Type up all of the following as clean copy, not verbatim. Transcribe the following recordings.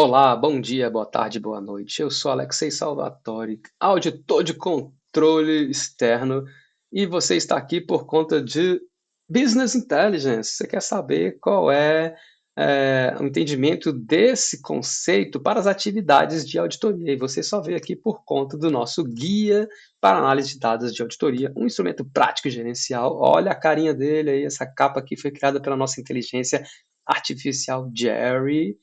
Olá, bom dia, boa tarde, boa noite. Eu sou Alexei Salvatore, auditor de controle externo, e você está aqui por conta de Business Intelligence. Você quer saber qual é, o entendimento desse conceito para as atividades de auditoria, e você só veio aqui por conta do nosso guia para análise de dados de auditoria, um instrumento prático e gerencial. Olha a carinha dele aí, essa capa aqui foi criada pela nossa inteligência artificial Jerry.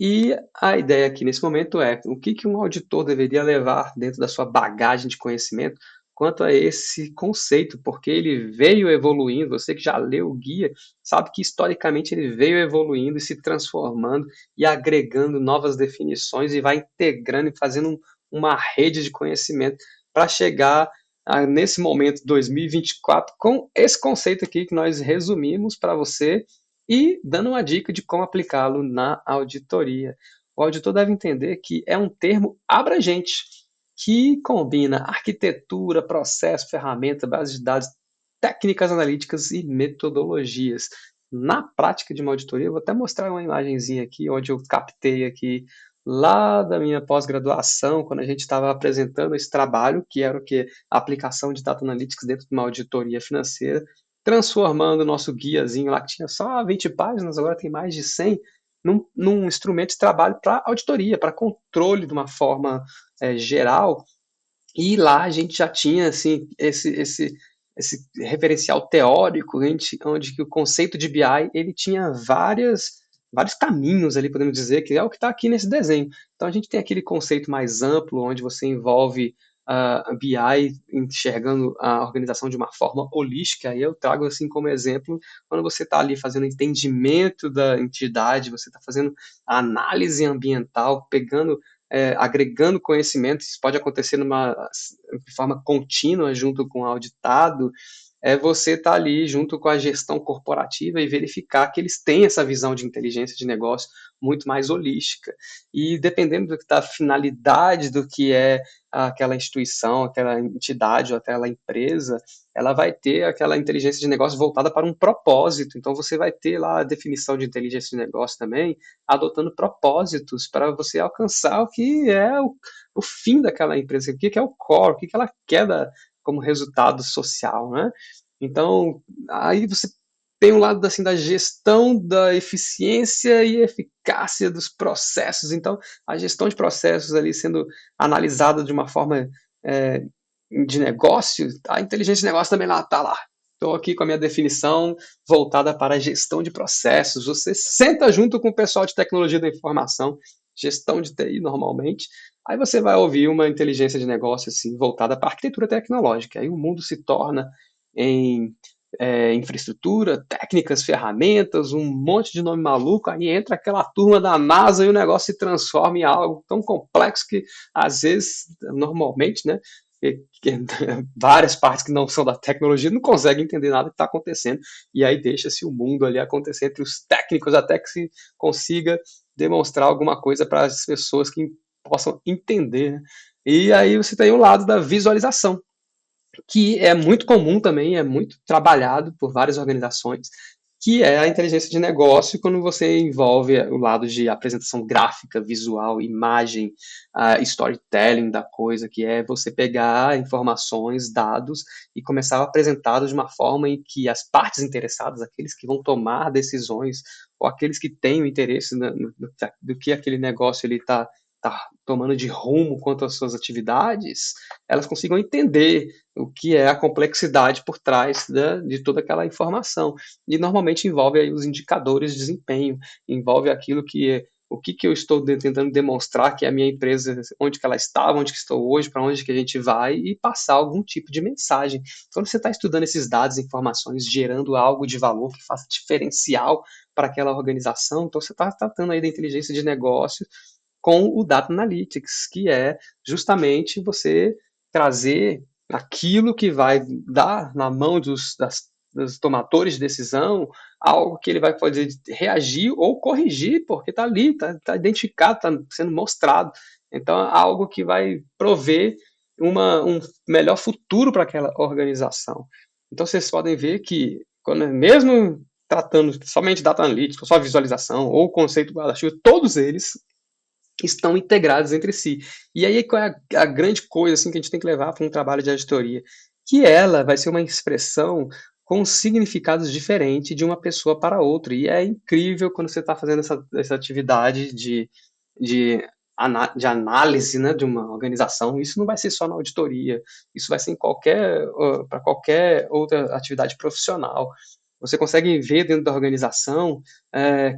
E a ideia aqui nesse momento é o que um auditor deveria levar dentro da sua bagagem de conhecimento quanto a esse conceito, porque ele veio evoluindo. Você que já leu o guia sabe que historicamente ele veio evoluindo e se transformando e agregando novas definições e vai integrando e fazendo uma rede de conhecimento para chegar nesse momento 2024 com esse conceito aqui que nós resumimos para você e dando uma dica de como aplicá-lo na auditoria. O auditor deve entender que é um termo abrangente, que combina arquitetura, processo, ferramenta, base de dados, técnicas analíticas e metodologias. Na prática de uma auditoria, eu vou até mostrar uma imagenzinha aqui, onde eu captei aqui lá da minha pós-graduação, quando a gente estava apresentando esse trabalho, que era o que? A aplicação de Data Analytics dentro de uma auditoria financeira, transformando o nosso guiazinho lá, que tinha só 20 páginas, agora tem mais de 100, num instrumento de trabalho para auditoria, para controle de uma forma geral. E lá a gente já tinha assim, esse referencial teórico, onde que o conceito de BI ele tinha vários caminhos ali, podemos dizer, que é o que está aqui nesse desenho. Então a gente tem aquele conceito mais amplo, onde você envolve a BI enxergando a organização de uma forma holística, e eu trago assim como exemplo, quando você está ali fazendo entendimento da entidade, você está fazendo a análise ambiental, pegando agregando conhecimento, isso pode acontecer de forma contínua junto com o auditado, você estar ali junto com a gestão corporativa e verificar que eles têm essa visão de inteligência de negócio muito mais holística. E dependendo da finalidade do que é aquela instituição, aquela entidade ou aquela empresa, ela vai ter aquela inteligência de negócio voltada para um propósito. Então você vai ter lá a definição de inteligência de negócio também, adotando propósitos para você alcançar o que é o fim daquela empresa, o que é o core, o que ela quer como resultado social, né? Então, aí você tem um lado assim da gestão da eficiência e eficácia dos processos. Então, a gestão de processos ali sendo analisada de uma forma é, de negócio, a inteligência de negócio também lá está lá. Estou aqui com a minha definição voltada para a gestão de processos. Você senta junto com o pessoal de tecnologia da informação, gestão de TI normalmente, aí você vai ouvir uma inteligência de negócio assim voltada para a arquitetura tecnológica. Aí o mundo se torna em infraestrutura, técnicas, ferramentas, um monte de nome maluco, aí entra aquela turma da NASA e o negócio se transforma em algo tão complexo que, às vezes, normalmente, né, várias partes que não são da tecnologia não conseguem entender nada que está acontecendo, e aí deixa-se o mundo ali acontecer entre os técnicos até que se consiga demonstrar alguma coisa para as pessoas que possam entender, né? E aí você tem o lado da visualização, que é muito comum também, é muito trabalhado por várias organizações, que é a inteligência de negócio quando você envolve o lado de apresentação gráfica, visual, imagem, storytelling da coisa, que é você pegar informações, dados e começar a apresentá-los de uma forma em que as partes interessadas, aqueles que vão tomar decisões, ou aqueles que têm o interesse do que aquele negócio ele tá tomando de rumo quanto às suas atividades, elas consigam entender o que é a complexidade por trás de toda aquela informação. E normalmente envolve aí os indicadores de desempenho, envolve aquilo que o que eu estou tentando demonstrar que é a minha empresa, onde que ela estava, onde que estou hoje, para onde que a gente vai, e passar algum tipo de mensagem. Quando você está estudando esses dados, informações, gerando algo de valor que faça diferencial para aquela organização, então você está tratando aí da inteligência de negócio com o Data Analytics, que é justamente você trazer aquilo que vai dar na mão dos tomadores de decisão, algo que ele vai poder reagir ou corrigir, porque está ali, está identificado, está sendo mostrado. Então, é algo que vai prover um melhor futuro para aquela organização. Então, vocês podem ver que, mesmo tratando somente data analytics, só visualização ou conceito guarda-chuva, todos eles estão integrados entre si. E aí qual é a grande coisa assim que a gente tem que levar para um trabalho de auditoria? Que ela vai ser uma expressão com significados diferentes de uma pessoa para outra. E é incrível quando você está fazendo essa atividade de, de análise, né, de uma organização. Isso não vai ser só na auditoria, isso vai ser em para qualquer outra atividade profissional. Você consegue ver dentro da organização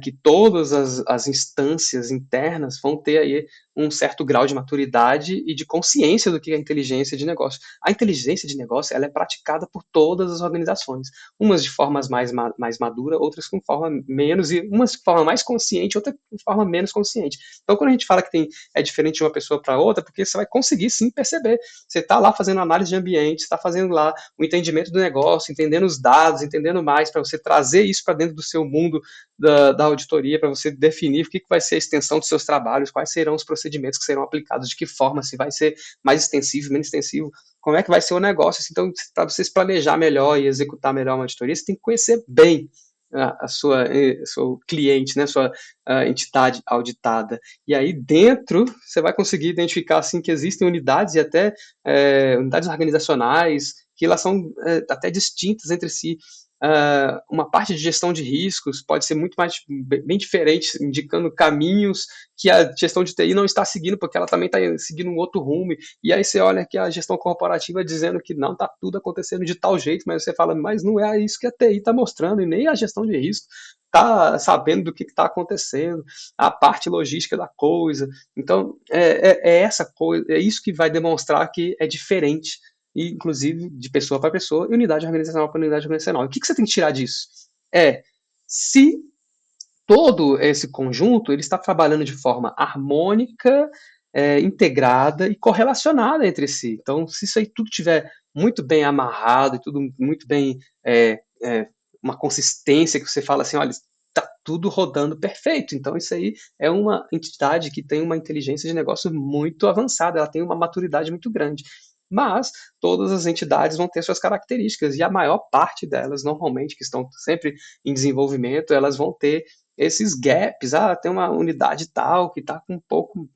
que todas as instâncias internas vão ter aí um certo grau de maturidade e de consciência do que é inteligência de negócio. A inteligência de negócio ela é praticada por todas as organizações, umas de formas mais madura, outras com forma menos, e umas de forma mais consciente, outras de forma menos consciente. Então, quando a gente fala que é diferente de uma pessoa para outra, porque você vai conseguir sim perceber. Você está lá fazendo análise de ambiente, está fazendo lá o entendimento do negócio, entendendo os dados, entendendo mais, para você trazer isso para dentro do seu mundo da auditoria, para você definir o que vai ser a extensão dos seus trabalhos, quais serão os procedimentos que serão aplicados, de que forma, se vai ser mais extensivo, menos extensivo, como é que vai ser o negócio. Então, para vocês planejar melhor e executar melhor uma auditoria, você tem que conhecer bem seu cliente, né, sua entidade auditada. E aí dentro você vai conseguir identificar assim que existem unidades e até unidades organizacionais que elas são até distintas entre si. Uma parte de gestão de riscos pode ser muito mais bem diferente, indicando caminhos que a gestão de TI não está seguindo, porque ela também está seguindo um outro rumo. E aí você olha que a gestão corporativa dizendo que não está tudo acontecendo de tal jeito, mas você fala, mas não é isso que a TI está mostrando, e nem a gestão de risco está sabendo do que está acontecendo, a parte logística da coisa. Então, essa coisa, é isso que vai demonstrar que é diferente, e, inclusive de pessoa para pessoa e unidade organizacional para unidade organizacional. O que você tem que tirar disso? É se todo esse conjunto ele está trabalhando de forma harmônica, integrada e correlacionada entre si. Então, se isso aí tudo tiver muito bem amarrado e tudo muito bem, uma consistência que você fala assim, olha, está tudo rodando perfeito. Então, isso aí é uma entidade que tem uma inteligência de negócio muito avançada, ela tem uma maturidade muito grande. Mas todas as entidades vão ter suas características e a maior parte delas, normalmente, que estão sempre em desenvolvimento, elas vão ter esses gaps. Tem uma unidade tal que está um pouco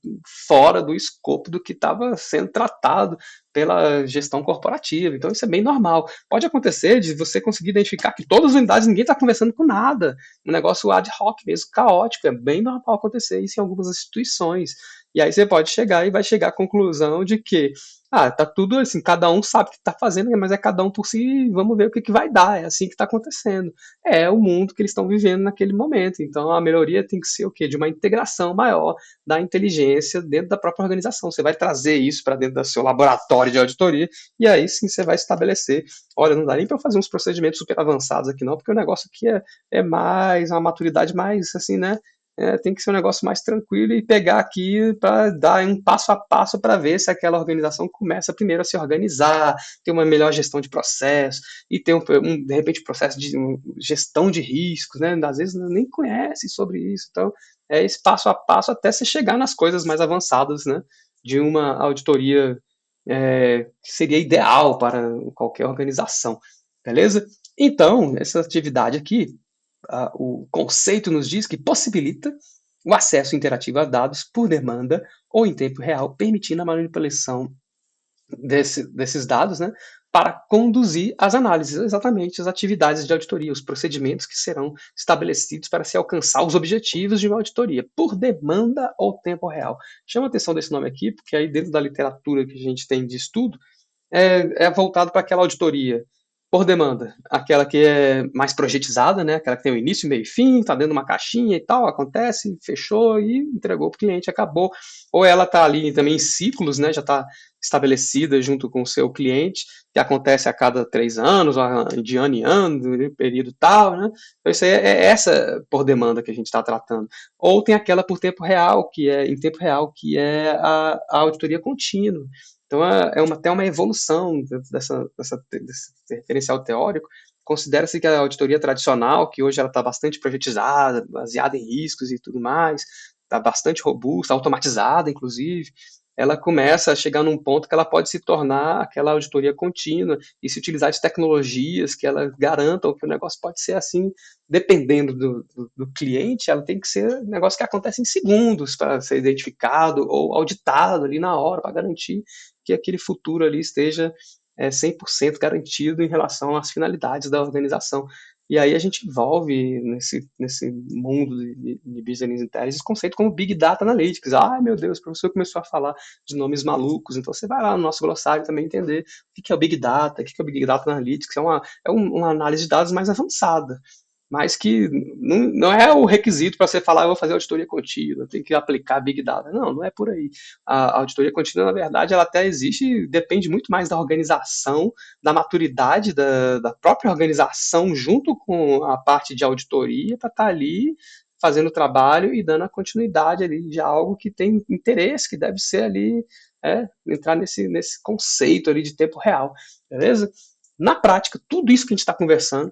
fora do escopo do que estava sendo tratado pela gestão corporativa. Então, isso é bem normal. Pode acontecer de você conseguir identificar que todas as unidades, ninguém está conversando com nada. Um negócio ad hoc mesmo, caótico. É bem normal acontecer isso em algumas instituições. E aí você pode chegar e vai chegar à conclusão de que tá tudo assim, cada um sabe o que está fazendo, mas é cada um por si, vamos ver o que vai dar, é assim que está acontecendo. É o mundo que eles estão vivendo naquele momento. Então a melhoria tem que ser o quê? De uma integração maior da inteligência dentro da própria organização. Você vai trazer isso para dentro do seu laboratório de auditoria e aí sim você vai estabelecer. Olha, não dá nem para eu fazer uns procedimentos super avançados aqui não, porque o negócio aqui é mais, uma maturidade mais assim, né? Tem que ser um negócio mais tranquilo e pegar aqui para dar um passo a passo para ver se aquela organização começa primeiro a se organizar, ter uma melhor gestão de processo e ter de repente processo de gestão de riscos, né? Às vezes nem conhece sobre isso, então é esse passo a passo até você chegar nas coisas mais avançadas, né? De uma auditoria que seria ideal para qualquer organização, beleza? Então, essa atividade aqui o conceito nos diz que possibilita o acesso interativo a dados por demanda ou em tempo real, permitindo a manipulação desses dados, né, para conduzir as análises, exatamente as atividades de auditoria, os procedimentos que serão estabelecidos para se alcançar os objetivos de uma auditoria, por demanda ou tempo real. Chama a atenção desse nome aqui, porque aí dentro da literatura que a gente tem de estudo, é voltado para aquela auditoria por demanda, aquela que é mais projetizada, né? Aquela que tem o início, meio e fim, está dentro de uma caixinha e tal, acontece, fechou e entregou para o cliente, acabou. Ou ela está ali também em ciclos, né? Já está estabelecida junto com o seu cliente, que acontece a cada 3 anos, de ano em ano, período tal, né? Então isso aí é essa por demanda que a gente está tratando. Ou tem aquela por tempo real, que é em tempo real, que é a auditoria contínua. Então até uma evolução desse referencial teórico. Considera-se que a auditoria tradicional, que hoje ela está bastante projetizada, baseada em riscos e tudo mais, está bastante robusta, automatizada, inclusive. ela começa a chegar num ponto que ela pode se tornar aquela auditoria contínua e se utilizar de tecnologias que ela garantam que o negócio pode ser assim, dependendo do cliente, ela tem que ser um negócio que acontece em segundos para ser identificado ou auditado ali na hora, para garantir que aquele futuro ali esteja 100% garantido em relação às finalidades da organização. E aí a gente envolve nesse mundo de Business Intelligence esse conceito como Big Data Analytics. Ai, meu Deus, o professor começou a falar de nomes malucos, então você vai lá no nosso glossário também entender o que é o Big Data, o que é o Big Data Analytics, uma análise de dados mais avançada, mas que não é o requisito para você falar, eu vou fazer auditoria contínua, tem que aplicar Big Data. Não, não é por aí. A auditoria contínua, na verdade, ela até existe, depende muito mais da organização, da maturidade da própria organização, junto com a parte de auditoria, para estar ali fazendo o trabalho e dando a continuidade ali de algo que tem interesse, que deve ser ali, entrar nesse conceito ali de tempo real, beleza? Na prática, tudo isso que a gente está conversando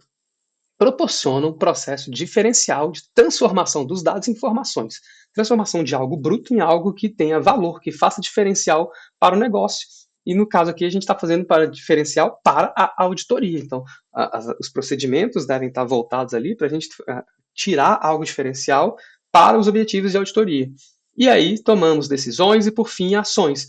proporciona um processo diferencial de transformação dos dados em informações. Transformação de algo bruto em algo que tenha valor, que faça diferencial para o negócio. E no caso aqui, a gente está fazendo para diferencial para a auditoria. Então, os procedimentos devem estar voltados ali para a gente tirar algo diferencial para os objetivos de auditoria. E aí, tomamos decisões e, por fim, ações.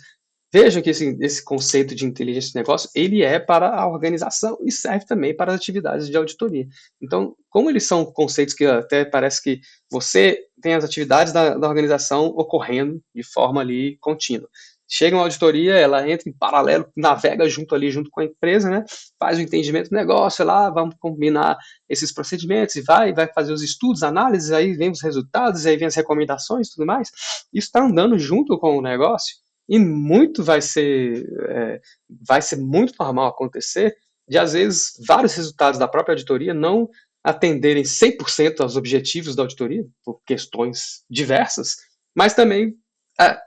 Vejam que esse conceito de inteligência de negócio, ele é para a organização e serve também para as atividades de auditoria. Então, como eles são conceitos que até parece que você tem as atividades da organização ocorrendo de forma ali contínua. Chega uma auditoria, ela entra em paralelo, navega junto ali, junto com a empresa, né? Faz o entendimento do negócio lá, vamos combinar esses procedimentos e vai fazer os estudos, análises, aí vem os resultados, aí vem as recomendações e tudo mais. Isso está andando junto com o negócio e muito vai ser muito normal acontecer de, às vezes, vários resultados da própria auditoria não atenderem 100% aos objetivos da auditoria, por questões diversas, mas também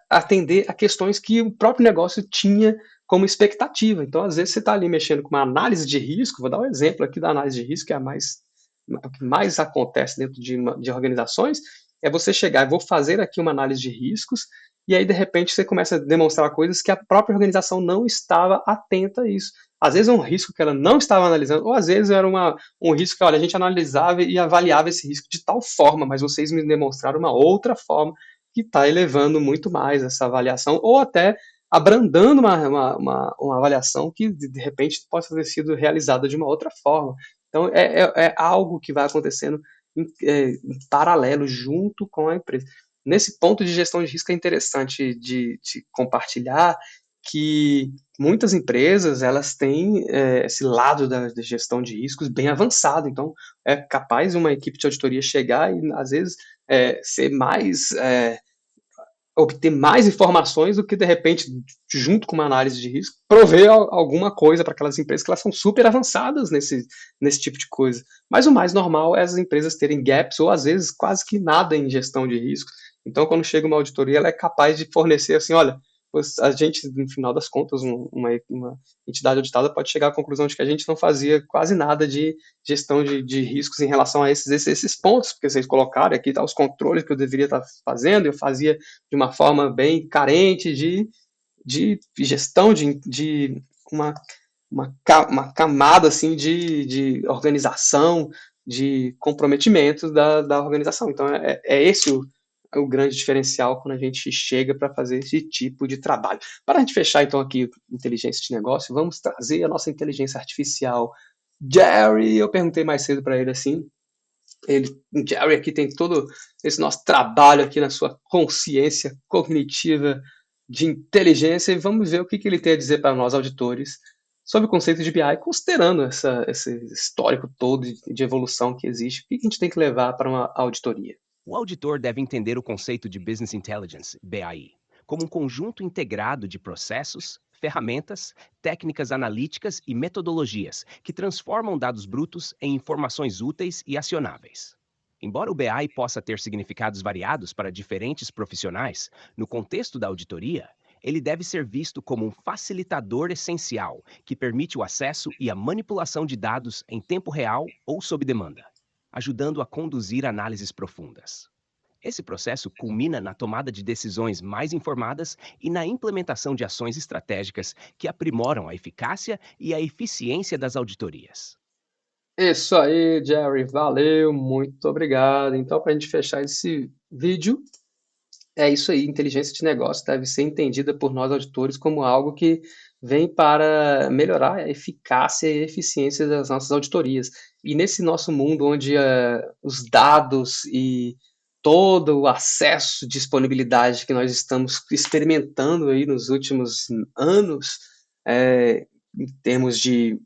atender a questões que o próprio negócio tinha como expectativa. Então, às vezes, você está ali mexendo com uma análise de risco, vou dar um exemplo aqui da análise de risco, que é o que mais acontece dentro de organizações, é você chegar e vou fazer aqui uma análise de riscos, e aí, de repente, você começa a demonstrar coisas que a própria organização não estava atenta a isso. Às vezes é um risco que ela não estava analisando, ou às vezes era um risco que, olha, a gente analisava e avaliava esse risco de tal forma, mas vocês me demonstraram uma outra forma que está elevando muito mais essa avaliação, ou até abrandando uma avaliação que, de repente, possa ter sido realizada de uma outra forma. Então, é algo que vai acontecendo em paralelo, junto com a empresa. Nesse ponto de gestão de risco é interessante de compartilhar que muitas empresas elas têm esse lado da gestão de riscos bem avançado. Então, é capaz uma equipe de auditoria chegar e, às vezes, ser mais obter mais informações do que, de repente, junto com uma análise de risco, prover alguma coisa para aquelas empresas que elas são super avançadas nesse tipo de coisa. Mas o mais normal é as empresas terem gaps ou, às vezes, quase que nada em gestão de risco. Então, quando chega uma auditoria, ela é capaz de fornecer assim, olha, a gente, no final das contas, uma entidade auditada pode chegar à conclusão de que a gente não fazia quase nada de gestão de riscos em relação a esses pontos, porque vocês colocaram aqui tá, os controles que eu deveria estar fazendo, eu fazia de uma forma bem carente de gestão, de uma, uma camada assim de organização, de comprometimento da organização. Então, é esse o grande diferencial quando a gente chega para fazer esse tipo de trabalho. Para a gente fechar, então, aqui inteligência de negócio, vamos trazer a nossa inteligência artificial. Jerry, eu perguntei mais cedo para ele assim, o Jerry aqui tem todo esse nosso trabalho aqui na sua consciência cognitiva de inteligência e vamos ver o que ele tem a dizer para nós auditores sobre o conceito de BI, considerando esse histórico todo de evolução que existe, o que a gente tem que levar para uma auditoria. O auditor deve entender o conceito de Business Intelligence, BI, como um conjunto integrado de processos, ferramentas, técnicas analíticas e metodologias que transformam dados brutos em informações úteis e acionáveis. Embora o BI possa ter significados variados para diferentes profissionais, no contexto da auditoria, ele deve ser visto como um facilitador essencial que permite o acesso e a manipulação de dados em tempo real ou sob demanda, ajudando a conduzir análises profundas. Esse processo culmina na tomada de decisões mais informadas e na implementação de ações estratégicas que aprimoram a eficácia e a eficiência das auditorias. Isso aí, Jerry, valeu, muito obrigado. Então, para a gente fechar esse vídeo, é isso aí, inteligência de negócio deve ser entendida por nós auditores como algo que vem para melhorar a eficácia e a eficiência das nossas auditorias. E nesse nosso mundo onde os dados e todo o acesso, disponibilidade que nós estamos experimentando aí nos últimos anos, em termos de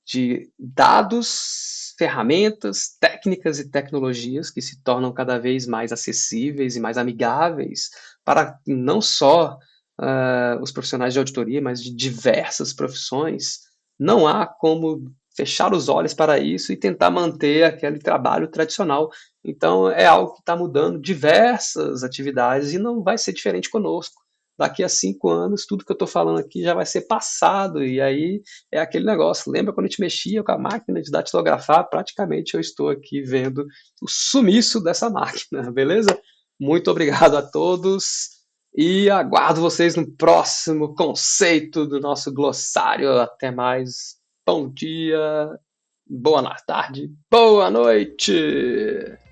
de dados, ferramentas, técnicas e tecnologias que se tornam cada vez mais acessíveis e mais amigáveis para não só os profissionais de auditoria, mas de diversas profissões. Não há como fechar os olhos para isso e tentar manter aquele trabalho tradicional. Então, é algo que está mudando diversas atividades e não vai ser diferente conosco. Daqui a 5 anos, tudo que eu estou falando aqui já vai ser passado, e aí é aquele negócio. Lembra quando a gente mexia com a máquina de datilografar? Praticamente eu estou aqui vendo o sumiço dessa máquina, beleza? Muito obrigado a todos e aguardo vocês no próximo conceito do nosso glossário. Até mais. Bom dia, boa tarde, boa noite!